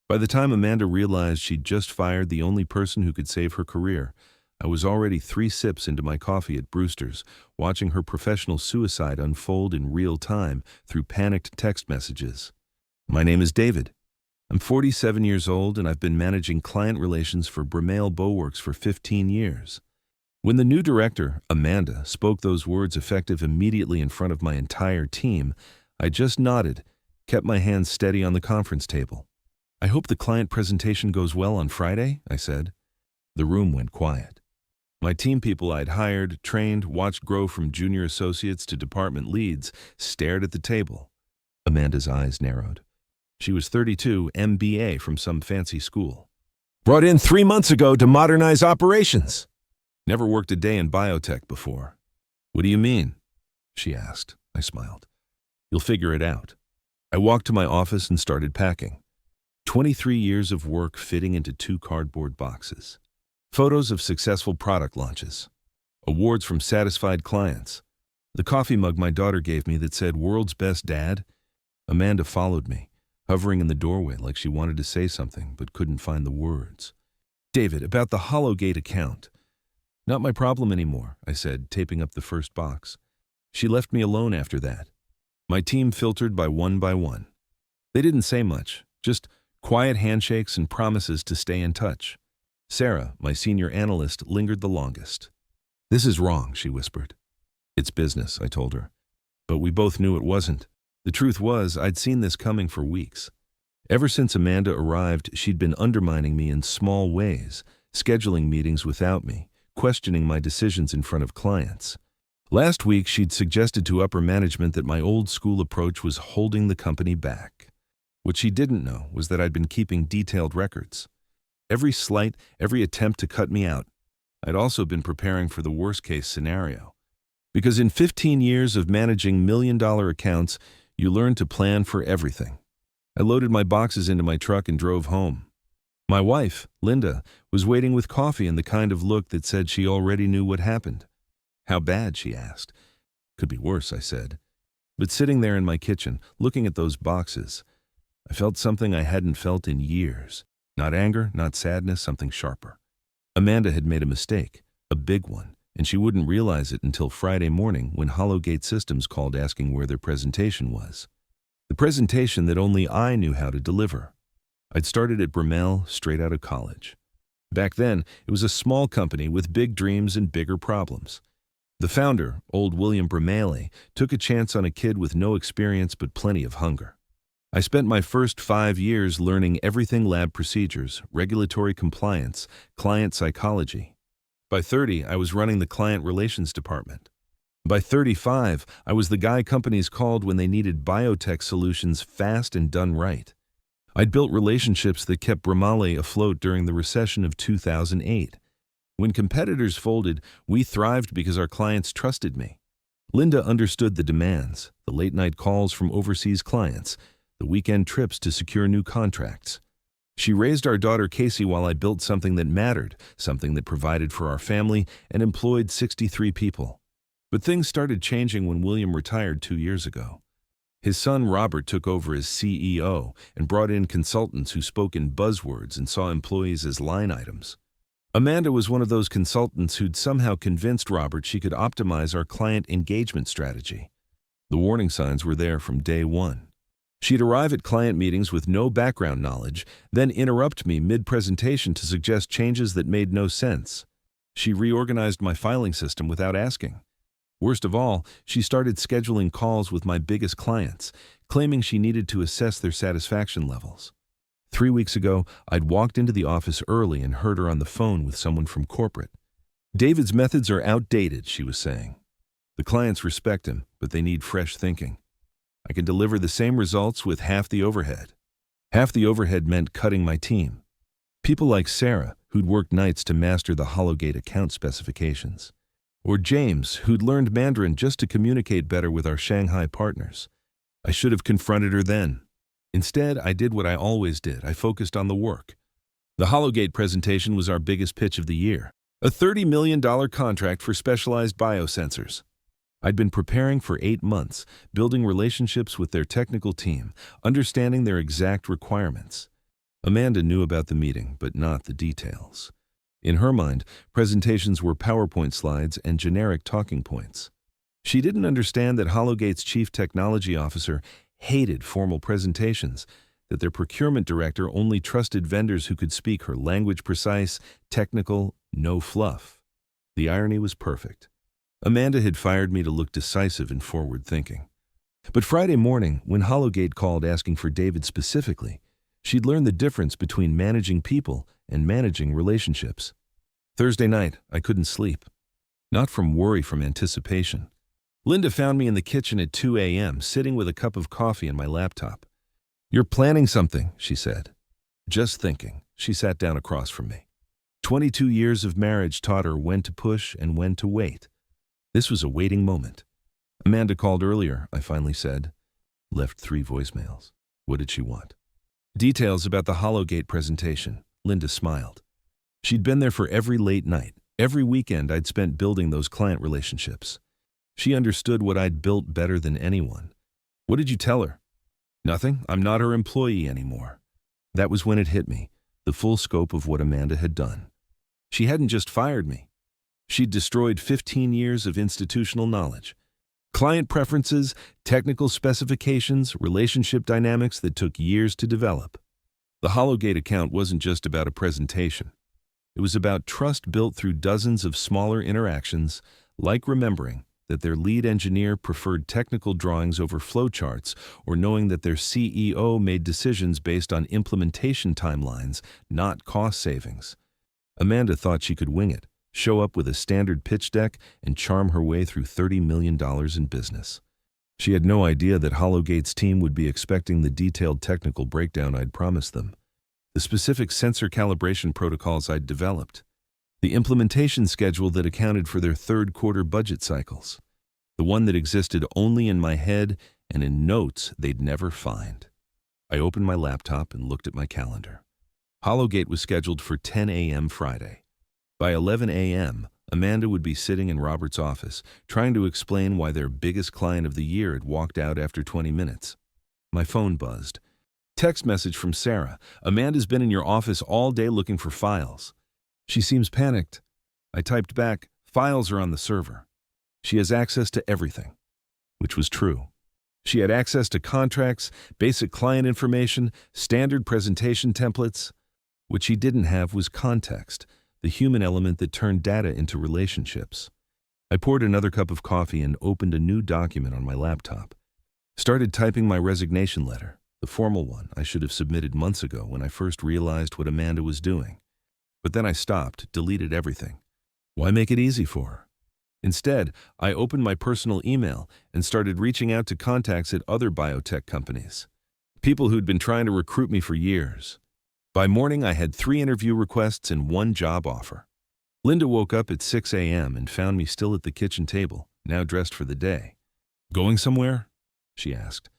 By the time Amanda realized she'd just fired the only person who could save her career, I was already 3 sips into my coffee at Brewster's, watching her professional suicide unfold in real time through panicked text messages. My name is David. I'm 47 years old and I've been managing client relations for Dramaine Bowworks for 15 years. When the new director, Amanda, spoke those words effective immediately in front of my entire team, I just nodded, kept my hands steady on the conference table. I hope the client presentation goes well on Friday, I said. The room went quiet. My team people I'd hired, trained, watched grow from junior associates to department leads stared at the table. Amanda's eyes narrowed. She was 32, MBA from some fancy school. Brought in 3 months ago to modernize operations. Never worked a day in biotech before. What do you mean? She asked. I smiled. You'll figure it out. I walked to my office and started packing. 23 years of work fitting into 2 cardboard boxes. Photos of successful product launches. Awards from satisfied clients. The coffee mug my daughter gave me that said, "World's Best Dad." Amanda followed me, hovering in the doorway like she wanted to say something but couldn't find the words. David, about the Hollowgate account. Not my problem anymore, I said, taping up the first box. She left me alone after that. My team filtered by one. They didn't say much, just quiet handshakes and promises to stay in touch. Sarah, my senior analyst, lingered the longest. This is wrong, she whispered. It's business, I told her. But we both knew it wasn't. The truth was, I'd seen this coming for weeks. Ever since Amanda arrived, she'd been undermining me in small ways, scheduling meetings without me, questioning my decisions in front of clients. Last week, she'd suggested to upper management that my old school approach was holding the company back. What she didn't know was that I'd been keeping detailed records. Every slight, every attempt to cut me out. I'd also been preparing for the worst-case scenario. Because in 15 years of managing million-dollar accounts, you learn to plan for everything. I loaded my boxes into my truck and drove home. My wife, Linda, was waiting with coffee and the kind of look that said she already knew what happened. How bad, she asked. Could be worse, I said. But sitting there in my kitchen, looking at those boxes, I felt something I hadn't felt in years. Not anger, not sadness, something sharper. Amanda had made a mistake, a big one, and she wouldn't realize it until Friday morning when Hollowgate Systems called asking where their presentation was. The presentation that only I knew how to deliver. I'd started at Dramaine straight out of college. Back then, it was a small company with big dreams and bigger problems. The founder, old William Dramaine, took a chance on a kid with no experience but plenty of hunger. I spent my first 5 years learning everything lab procedures, regulatory compliance, client psychology. By 30, I was running the client relations department. By 35, I was the guy companies called when they needed biotech solutions fast and done right. I'd built relationships that kept Dramaine afloat during the recession of 2008. When competitors folded, we thrived because our clients trusted me. Linda understood the demands, the late-night calls from overseas clients, the weekend trips to secure new contracts. She raised our daughter Casey while I built something that mattered, something that provided for our family and employed 63 people. But things started changing when William retired 2 years ago. His son Robert took over as CEO and brought in consultants who spoke in buzzwords and saw employees as line items. Amanda was one of those consultants who'd somehow convinced Robert she could optimize our client engagement strategy. The warning signs were there from day one. She'd arrive at client meetings with no background knowledge, then interrupt me mid-presentation to suggest changes that made no sense. She reorganized my filing system without asking. Worst of all, she started scheduling calls with my biggest clients, claiming she needed to assess their satisfaction levels. 3 weeks ago, I'd walked into the office early and heard her on the phone with someone from corporate. David's methods are outdated, she was saying. The clients respect him, but they need fresh thinking. I can deliver the same results with half the overhead. Half the overhead meant cutting my team. People like Sarah, who'd worked nights to master the Hollowgate account specifications. Or James, who'd learned Mandarin just to communicate better with our Shanghai partners. I should have confronted her then. Instead, I did what I always did. I focused on the work. The Hollowgate presentation was our biggest pitch of the year. A $30 million contract for specialized biosensors. I'd been preparing for 8 months, building relationships with their technical team, understanding their exact requirements. Amanda knew about the meeting, but not the details. In her mind, presentations were PowerPoint slides and generic talking points. She didn't understand that Hollowgate's chief technology officer hated formal presentations, that their procurement director only trusted vendors who could speak her language precise, technical, no fluff. The irony was perfect. Amanda had fired me to look decisive and forward-thinking. But Friday morning, when Hollowgate called asking for David specifically, she'd learned the difference between managing people and managing relationships. Thursday night, I couldn't sleep. Not from worry, from anticipation. Linda found me in the kitchen at 2 a.m., sitting with a cup of coffee and my laptop. "You're planning something," she said. "Just thinking." She sat down across from me. 22 years of marriage taught her when to push and when to wait. This was a waiting moment. "Amanda called earlier," I finally said. Left 3 voicemails. What did she want? Details about the Hollowgate presentation. Linda smiled. She'd been there for every late night, every weekend I'd spent building those client relationships. She understood what I'd built better than anyone. "What did you tell her?" "Nothing. I'm not her employee anymore." That was when it hit me, the full scope of what Amanda had done. She hadn't just fired me. She'd destroyed 15 years of institutional knowledge. Client preferences, technical specifications, relationship dynamics that took years to develop. The Hollowgate account wasn't just about a presentation. It was about trust built through dozens of smaller interactions, like remembering that their lead engineer preferred technical drawings over flowcharts, or knowing that their CEO made decisions based on implementation timelines, not cost savings. Amanda thought she could wing it, show up with a standard pitch deck, and charm her way through $30 million in business. She had no idea that Hollowgate's team would be expecting the detailed technical breakdown I'd promised them, the specific sensor calibration protocols I'd developed, the implementation schedule that accounted for their third-quarter budget cycles, the one that existed only in my head and in notes they'd never find. I opened my laptop and looked at my calendar. Hollowgate was scheduled for 10 a.m. Friday. By 11 a.m., Amanda would be sitting in Robert's office, trying to explain why their biggest client of the year had walked out after 20 minutes. My phone buzzed. Text message from Sarah. "Amanda's been in your office all day looking for files. She seems panicked." I typed back, "Files are on the server. She has access to everything," which was true. She had access to contracts, basic client information, standard presentation templates. What she didn't have was context, the human element that turned data into relationships. I poured another cup of coffee and opened a new document on my laptop. Started typing my resignation letter, the formal one I should have submitted months ago when I first realized what Amanda was doing. But then I stopped, deleted everything. Why make it easy for her? Instead, I opened my personal email and started reaching out to contacts at other biotech companies, people who'd been trying to recruit me for years. By morning, I had 3 interview requests and 1 job offer. Linda woke up at 6 a.m. and found me still at the kitchen table, now dressed for the day. "Going somewhere?" she asked.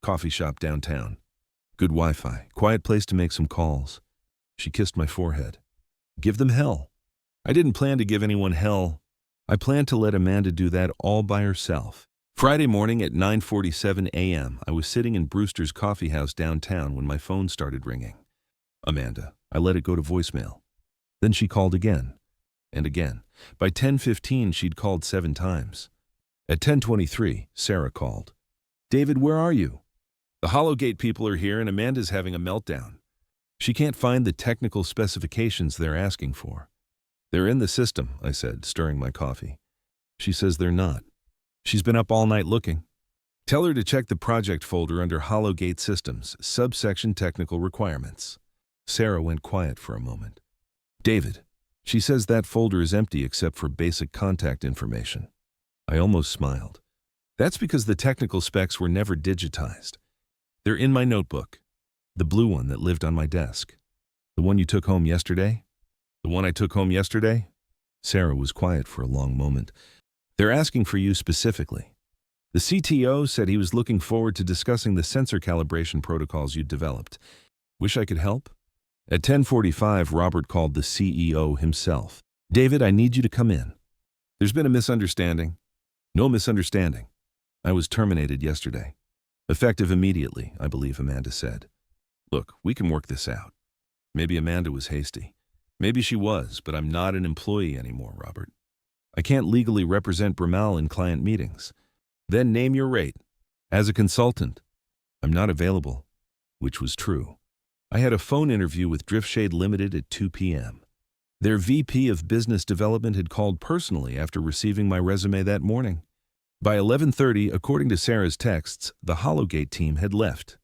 "Coffee shop downtown. Good Wi-Fi, quiet place to make some calls." She kissed my forehead. "Give them hell." I didn't plan to give anyone hell. I planned to let Amanda do that all by herself. Friday morning at 9:47 a.m., I was sitting in Brewster's coffee house downtown when my phone started ringing. Amanda. I let it go to voicemail. Then she called again. And again. By 10:15, she'd called 7 times. At 10:23, Sarah called. "David, where are you?" "The Hollowgate people are here and Amanda's having a meltdown. She can't find the technical specifications they're asking for." "They're in the system," I said, stirring my coffee. "She says they're not. She's been up all night looking." "Tell her to check the project folder under Hollowgate Systems, subsection Technical Requirements." Sarah went quiet for a moment. "David, she says that folder is empty except for basic contact information." I almost smiled. "That's because the technical specs were never digitized. They're in my notebook, the blue one that lived on my desk." "The one you took home yesterday?" "The one I took home yesterday?" Sarah was quiet for a long moment. "They're asking for you specifically. The CTO said he was looking forward to discussing the sensor calibration protocols you developed. Wish I could help?" At 10:45, Robert called the CEO himself. "David, I need you to come in. There's been a misunderstanding." "No misunderstanding. I was terminated yesterday. Effective immediately, I believe," Amanda said. "Look, we can work this out. Maybe Amanda was hasty. Maybe she was, but I'm not an employee anymore, Robert. I can't legally represent Dramaine in client meetings. Then name your rate. As a consultant, I'm not available, which was true. I had a phone interview with Driftshade Limited at 2 p.m. Their VP of Business Development had called personally after receiving my resume that morning. By 11:30, according to Sarah's texts, the Hollowgate team had left.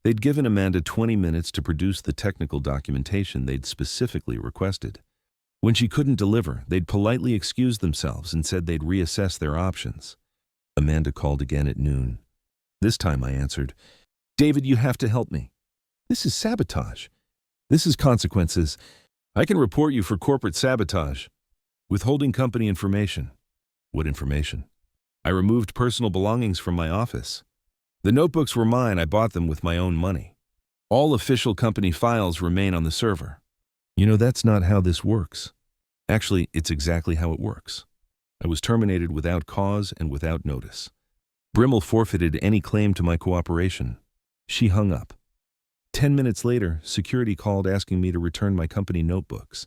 They'd given Amanda 20 minutes to produce the technical documentation they'd specifically requested. When she couldn't deliver, they'd politely excused themselves and said they'd reassess their options. Amanda called again at noon. This time I answered, "David, you have to help me. This is sabotage. This is consequences. I can report you for corporate sabotage. Withholding company information." What information? I removed personal belongings from my office. The notebooks were mine. I bought them with my own money. All official company files remain on the server. You know, that's not how this works. Actually, it's exactly how it works. I was terminated without cause and without notice. Brimmel forfeited any claim to my cooperation. She hung up. 10 minutes later, security called asking me to return my company notebooks.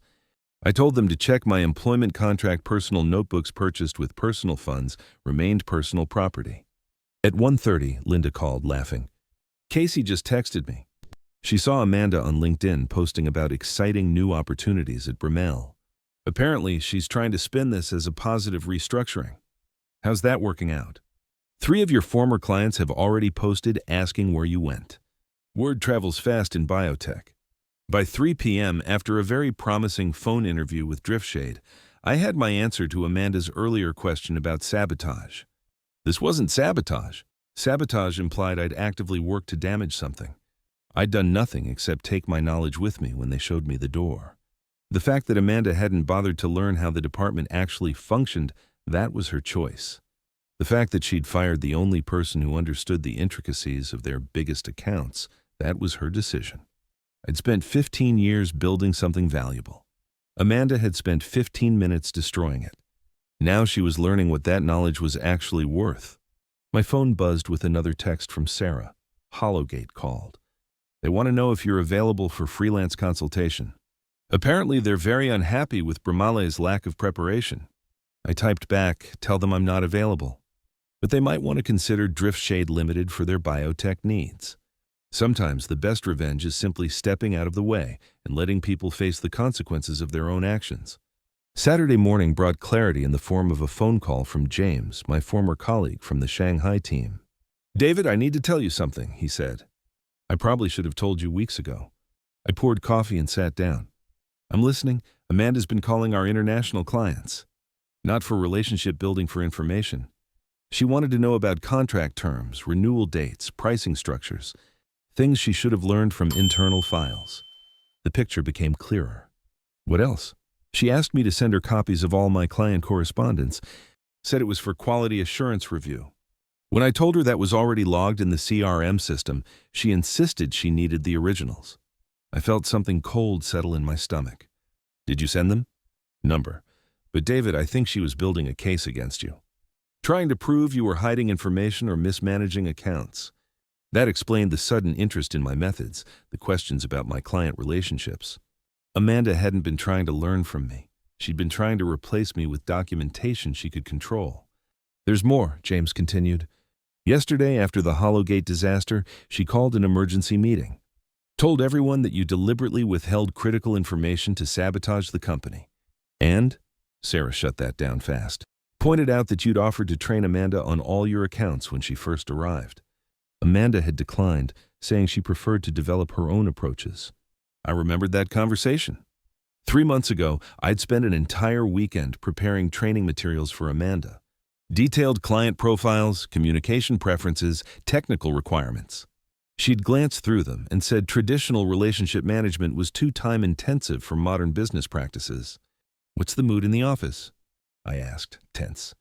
I told them to check my employment contract. Personal notebooks purchased with personal funds remained personal property. At 1:30, Linda called, laughing. "Casey just texted me. She saw Amanda on LinkedIn posting about exciting new opportunities at Dramaine. Apparently, she's trying to spin this as a positive restructuring. How's that working out? 3 of your former clients have already posted asking where you went. Word travels fast in biotech. By 3 p.m., after a very promising phone interview with Driftshade, I had my answer to Amanda's earlier question about sabotage. This wasn't sabotage. Sabotage implied I'd actively worked to damage something. I'd done nothing except take my knowledge with me when they showed me the door. The fact that Amanda hadn't bothered to learn how the department actually functioned, that was her choice. The fact that she'd fired the only person who understood the intricacies of their biggest accounts, that was her decision. I'd spent 15 years building something valuable. Amanda had spent 15 minutes destroying it. Now she was learning what that knowledge was actually worth. My phone buzzed with another text from Sarah. Hollowgate called. They want to know if you're available for freelance consultation. Apparently they're very unhappy with Dramaine's lack of preparation. I typed back, "Tell them I'm not available." But they might want to consider Driftshade Limited for their biotech needs. Sometimes the best revenge is simply stepping out of the way and letting people face the consequences of their own actions. Saturday morning brought clarity in the form of a phone call from James, my former colleague from the Shanghai team. "David, I need to tell you something," he said. "I probably should have told you weeks ago." I poured coffee and sat down. "I'm listening. Amanda's been calling our international clients. Not for relationship building, for information. She wanted to know about contract terms, renewal dates, pricing structures. Things she should have learned from internal files." The picture became clearer. "What else?" "She asked me to send her copies of all my client correspondence. Said it was for quality assurance review. When I told her that was already logged in the CRM system, she insisted she needed the originals. I felt something cold settle in my stomach. "Did you send them?" "Number. But David, I think she was building a case against you. Trying to prove you were hiding information or mismanaging accounts." That explained the sudden interest in my methods, the questions about my client relationships. Amanda hadn't been trying to learn from me. She'd been trying to replace me with documentation she could control. "There's more," James continued. "Yesterday, after the Hollowgate disaster, she called an emergency meeting. Told everyone that you deliberately withheld critical information to sabotage the company. And," Sarah shut that down fast, "pointed out that you'd offered to train Amanda on all your accounts when she first arrived. Amanda had declined, saying she preferred to develop her own approaches." I remembered that conversation. 3 months ago, I'd spent an entire weekend preparing training materials for Amanda. Detailed client profiles, communication preferences, technical requirements. She'd glanced through them and said traditional relationship management was too time-intensive for modern business practices. "What's the mood in the office?" I asked, tense.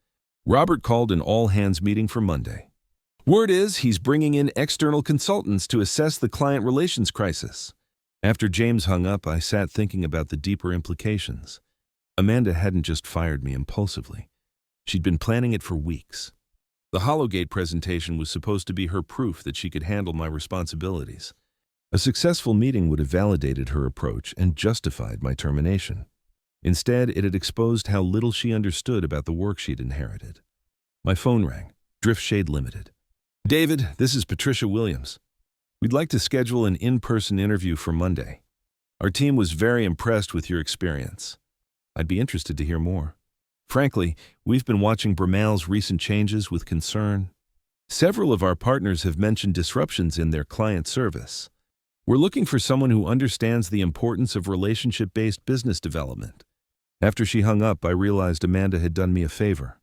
"Robert called an all-hands meeting for Monday. Word is he's bringing in external consultants to assess the client relations crisis." After James hung up, I sat thinking about the deeper implications. Amanda hadn't just fired me impulsively. She'd been planning it for weeks. The Hollowgate presentation was supposed to be her proof that she could handle my responsibilities. A successful meeting would have validated her approach and justified my termination. Instead, it had exposed how little she understood about the work she'd inherited. My phone rang. Driftshade Limited. David, this is Patricia Williams. We'd like to schedule an in-person interview for Monday. Our team was very impressed with your experience. I'd be interested to hear more. Frankly, we've been watching Bramall's recent changes with concern. Several of our partners have mentioned disruptions in their client service. We're looking for someone who understands the importance of relationship-based business development. After she hung up, I realized Amanda had done me a favor.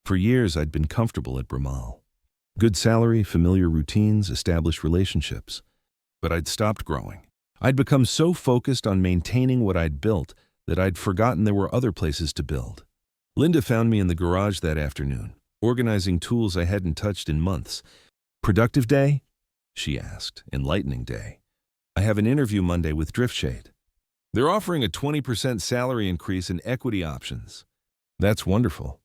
For years, I'd been comfortable at Dramaine. Good salary, familiar routines, established relationships. But I'd stopped growing. I'd become so focused on maintaining what I'd built that I'd forgotten there were other places to build. Linda found me in the garage that afternoon, organizing tools I hadn't touched in months. Productive day? She asked. Enlightening day. I have an interview Monday with Driftshade. They're offering a 20% salary increase and equity options. That's wonderful.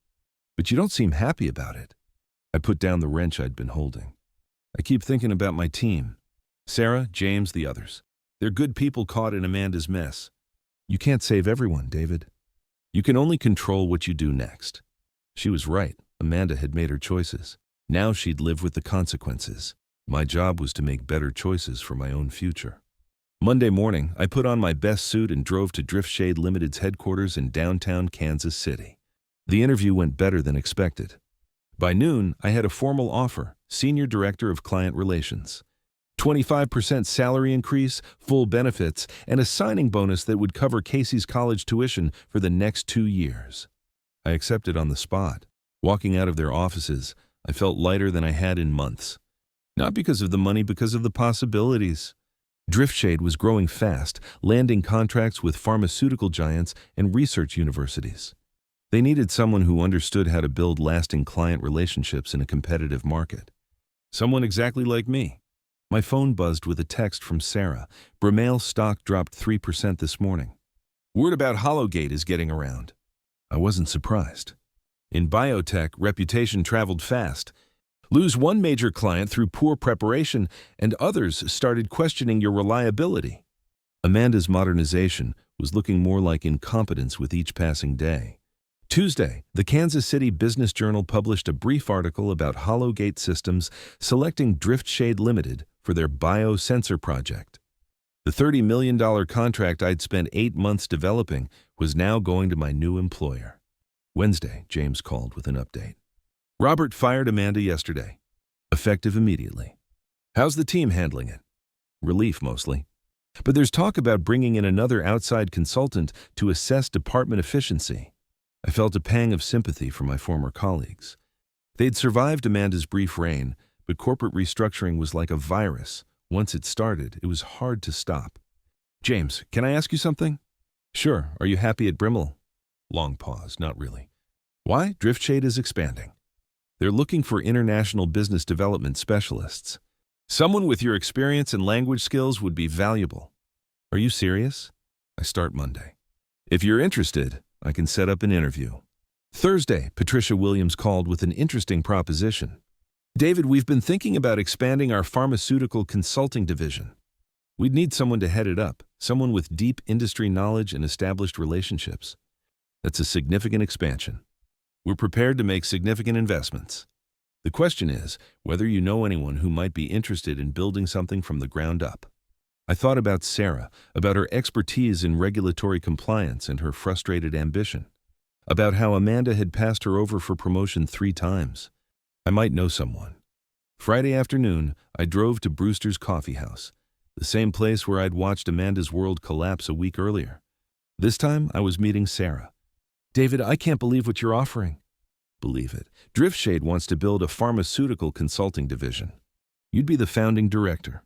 But you don't seem happy about it. I put down the wrench I'd been holding. I keep thinking about my team. Sarah, James, the others. They're good people caught in Amanda's mess. You can't save everyone, David. You can only control what you do next. She was right. Amanda had made her choices. Now she'd live with the consequences. My job was to make better choices for my own future. Monday morning, I put on my best suit and drove to Driftshade Limited's headquarters in downtown Kansas City. The interview went better than expected. By noon, I had a formal offer, Senior Director of Client Relations. 25% salary increase, full benefits, and a signing bonus that would cover Casey's college tuition for the next 2 years. I accepted on the spot. Walking out of their offices, I felt lighter than I had in months. Not because of the money, because of the possibilities. Driftshade was growing fast, landing contracts with pharmaceutical giants and research universities. They needed someone who understood how to build lasting client relationships in a competitive market. Someone exactly like me. My phone buzzed with a text from Sarah. Dramaine stock dropped 3% this morning. Word about Hollowgate is getting around. I wasn't surprised. In biotech, reputation traveled fast. Lose one major client through poor preparation, and others started questioning your reliability. Amanda's modernization was looking more like incompetence with each passing day. Tuesday, the Kansas City Business Journal published a brief article about Hollowgate Systems selecting Driftshade Limited for their biosensor project. The $30 million contract I'd spent 8 months developing was now going to my new employer. Wednesday, James called with an update. Robert fired Amanda yesterday. Effective immediately. How's the team handling it? Relief, mostly. But there's talk about bringing in another outside consultant to assess department efficiency. I felt a pang of sympathy for my former colleagues. They'd survived Amanda's brief reign, but corporate restructuring was like a virus. Once it started, it was hard to stop. James, can I ask you something? Sure. Are you happy at Dramaine? Long pause. Not really. Why? Driftshade is expanding. They're looking for international business development specialists. Someone with your experience and language skills would be valuable. Are you serious? I start Monday. If you're interested, I can set up an interview. Thursday, Patricia Williams called with an interesting proposition. David, we've been thinking about expanding our pharmaceutical consulting division. We'd need someone to head it up, someone with deep industry knowledge and established relationships. That's a significant expansion. We're prepared to make significant investments. The question is whether you know anyone who might be interested in building something from the ground up. I thought about Sarah, about her expertise in regulatory compliance and her frustrated ambition, about how Amanda had passed her over for promotion 3 times. I might know someone. Friday afternoon, I drove to Brewster's Coffee House, the same place where I'd watched Amanda's world collapse a week earlier. This time, I was meeting Sarah. David, I can't believe what you're offering. Believe it. Driftshade wants to build a pharmaceutical consulting division. You'd be the founding director.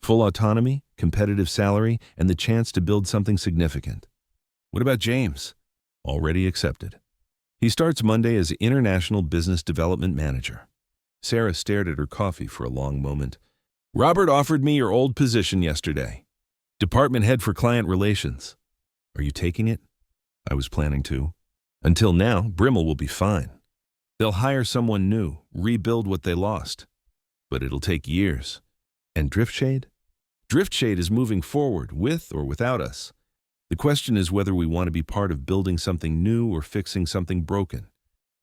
Full autonomy, competitive salary, and the chance to build something significant. What about James? Already accepted. He starts Monday as International Business Development Manager. Sarah stared at her coffee for a long moment. Robert offered me your old position yesterday. Department head for client relations. Are you taking it? I was planning to. Until now, Dramaine will be fine. They'll hire someone new, rebuild what they lost. But it'll take years. And Driftshade? Driftshade is moving forward, with or without us. The question is whether we want to be part of building something new or fixing something broken.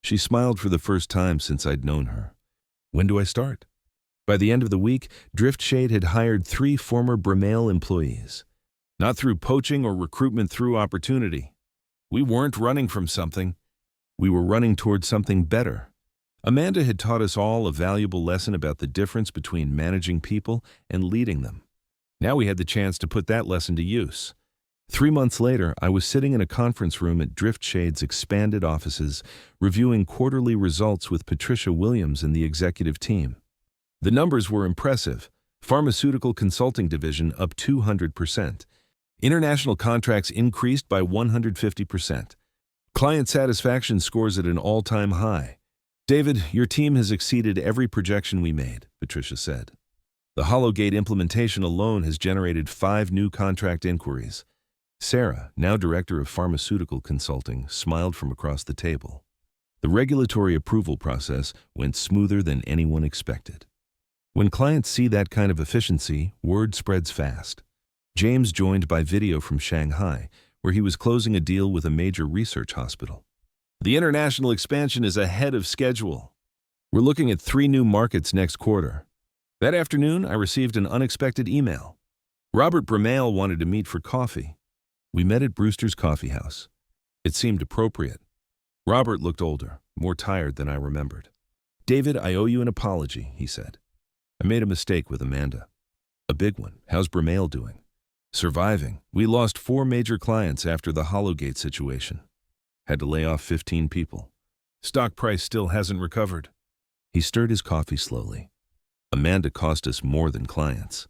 She smiled for the first time since I'd known her. When do I start? By the end of the week, Driftshade had hired 3 former Dramaine employees. Not through poaching or recruitment, through opportunity. We weren't running from something. We were running towards something better. Amanda had taught us all a valuable lesson about the difference between managing people and leading them. Now we had the chance to put that lesson to use. 3 months later, I was sitting in a conference room at Driftshade's expanded offices, reviewing quarterly results with Patricia Williams and the executive team. The numbers were impressive. Pharmaceutical consulting division up 200%. International contracts increased by 150%. Client satisfaction scores at an all-time high. David, your team has exceeded every projection we made, Patricia said. The Hollowgate implementation alone has generated 5 new contract inquiries. Sarah, now director of pharmaceutical consulting, smiled from across the table. The regulatory approval process went smoother than anyone expected. When clients see that kind of efficiency, word spreads fast. James joined by video from Shanghai, where he was closing a deal with a major research hospital. The international expansion is ahead of schedule. We're looking at 3 new markets next quarter. That afternoon, I received an unexpected email. Robert Dramaine wanted to meet for coffee. We met at Brewster's Coffee House. It seemed appropriate. Robert looked older, more tired than I remembered. David, I owe you an apology, he said. I made a mistake with Amanda. A big one. How's Dramaine doing? Surviving. We lost 4 major clients after the Hollowgate situation. Had to lay off 15 people. Stock price still hasn't recovered. He stirred his coffee slowly. Amanda cost us more than clients.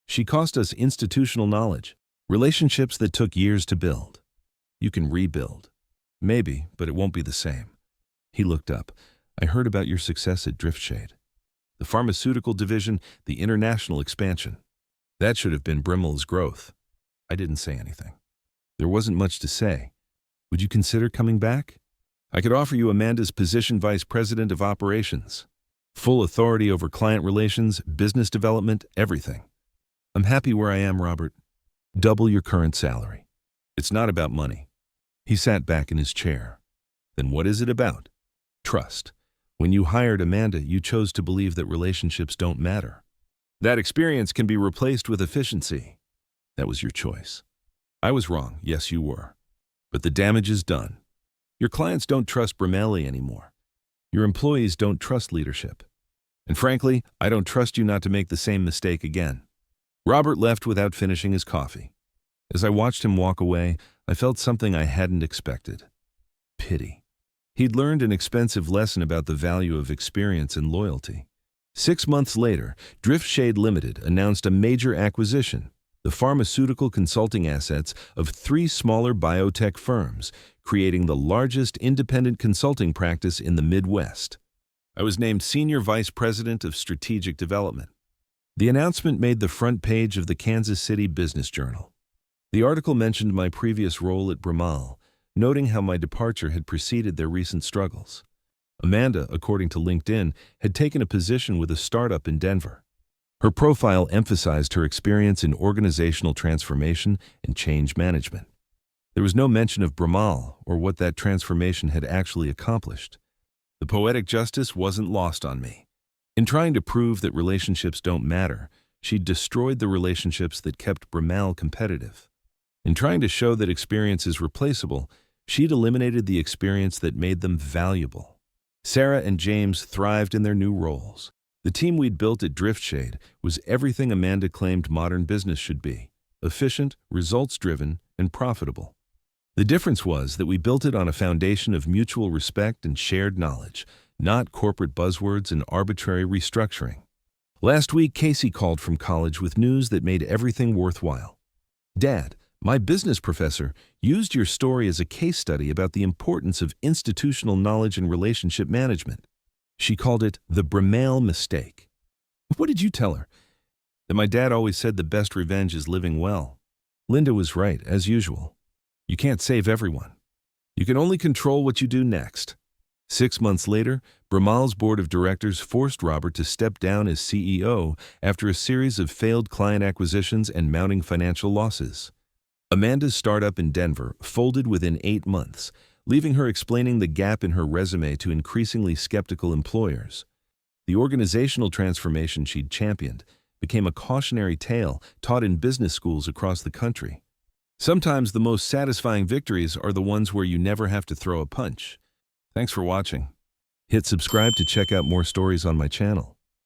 She cost us institutional knowledge, relationships that took years to build. You can rebuild. Maybe, but it won't be the same. He looked up. I heard about your success at Driftshade. The pharmaceutical division, the international expansion. That should have been Brimmel's growth. I didn't say anything. There wasn't much to say. Would you consider coming back? I could offer you Amanda's position, Vice President of Operations. Full authority over client relations, business development, everything. I'm happy where I am, Robert. Double your current salary. It's not about money. He sat back in his chair. Then what is it about? Trust. When you hired Amanda, you chose to believe that relationships don't matter. That experience can be replaced with efficiency. That was your choice. I was wrong, yes you were. But the damage is done. Your clients don't trust Dramaine anymore. Your employees don't trust leadership. And frankly, I don't trust you not to make the same mistake again. Robert left without finishing his coffee. As I watched him walk away, I felt something I hadn't expected. Pity. He'd learned an expensive lesson about the value of experience and loyalty. 6 months later, Driftshade Limited announced a major acquisition, the pharmaceutical consulting assets of 3 smaller biotech firms, creating the largest independent consulting practice in the Midwest. I was named Senior Vice President of Strategic Development. The announcement made the front page of the Kansas City Business Journal. The article mentioned my previous role at Dramaine, noting how my departure had preceded their recent struggles. Amanda, according to LinkedIn, had taken a position with a startup in Denver. Her profile emphasized her experience in organizational transformation and change management. There was no mention of Dramaine or what that transformation had actually accomplished. The poetic justice wasn't lost on me. In trying to prove that relationships don't matter, she destroyed the relationships that kept Dramaine competitive. In trying to show that experience is replaceable, she'd eliminated the experience that made them valuable. Sarah and James thrived in their new roles. The team we'd built at Driftshade was everything Amanda claimed modern business should be: efficient, results-driven, and profitable. The difference was that we built it on a foundation of mutual respect and shared knowledge, not corporate buzzwords and arbitrary restructuring. Last week, Casey called from college with news that made everything worthwhile. Dad, my business professor used your story as a case study about the importance of institutional knowledge and relationship management. She called it the Dramaine mistake. What did you tell her? That my dad always said the best revenge is living well. Linda was right, as usual. You can't save everyone. You can only control what you do next. 6 months later, Bramal's board of directors forced Robert to step down as CEO after a series of failed client acquisitions and mounting financial losses. Amanda's startup in Denver folded within 8 months, leaving her explaining the gap in her resume to increasingly skeptical employers. The organizational transformation she'd championed became a cautionary tale taught in business schools across the country. Sometimes the most satisfying victories are the ones where you never have to throw a punch. Thanks for watching. Hit subscribe to check out more stories on my channel.